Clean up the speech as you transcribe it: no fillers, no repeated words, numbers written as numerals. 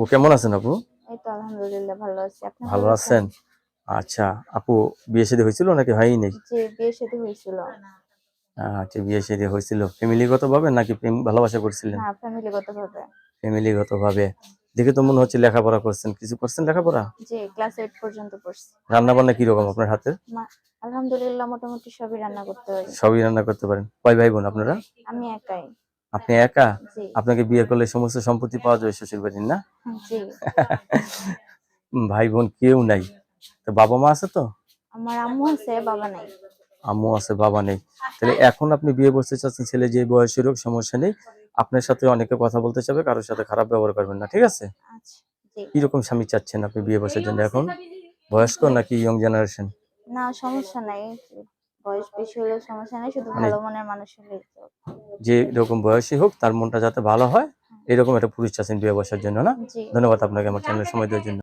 ও কেমন আছেন আপু? এই তো আলহামদুলিল্লাহ ভালো আছি। আপনি ভালো ভালো আছেন? আছেন? আচ্ছা, আপু বিয়ে শাদী হয়েছিল নাকি হয়ই নাই? জি, বিয়ে শাদী হয়েছিল। আচ্ছা, বিয়ে শাদী হয়েছিল ফ্যামিলিগত ভাবে নাকি প্রেম ভালোবাসা করছিলেন? না, ফ্যামিলিগতভাবে। ফ্যামিলিগত ভাবে। দেখে তো মনে হচ্ছে লেখাপড়া করছেন, কিছু করছেন লেখাপড়া? জি, ক্লাস 8 পর্যন্ত পড়ছি। রান্না বান্না কিরকম আপনার হাতের? মা আলহামদুলিল্লাহ মোটামুটি সবই রান্না করতে পারি। সবই রান্না করতে পারেন। কয় ভাই বোন আপনারা? আমি একাই। আপনি একা? জি, আপনাকে বিয়ে করলে সমস্ত সম্পত্তি পাওয়া যাবে শ্বশুর বাড়ির, না? জি। ভাই বোন কেউ নাই, তো বাবা মা আছে তো? আমার আম্মু আছে, বাবা নাই। আম্মু আছে, বাবা নেই। তাহলে এখন আপনি বিয়ে বসতে চাচ্ছেন, ছেলে যে বয়সের হোক সমস্যা নেই। আপনার সাথে অনেকে কথা বলতে চাবে, কারোর সাথে খারাপ ব্যবহার করবেন না, ঠিক আছে? আচ্ছা, জি। কিরকম স্বামী চাচ্ছেন আপনি বিয়ে বসার জন্য এখন? বয়স্ক নাকি ইয়ং জেনারেশন? না, সমস্যা নাই। বয়স বেশি হলেও সমস্যা নাই, শুধু মানে ভালো মনের মানুষ হলেই তো। যে এরকম বয়সী হোক, তার মনটা যাতে ভালো হয়, এরকম একটা পুরুষ চাচ্ছেন বিয়ে বসার জন্য, না? জি। ধন্যবাদ আপনাকে আমার চ্যানেলে সময় দেওয়ার জন্য।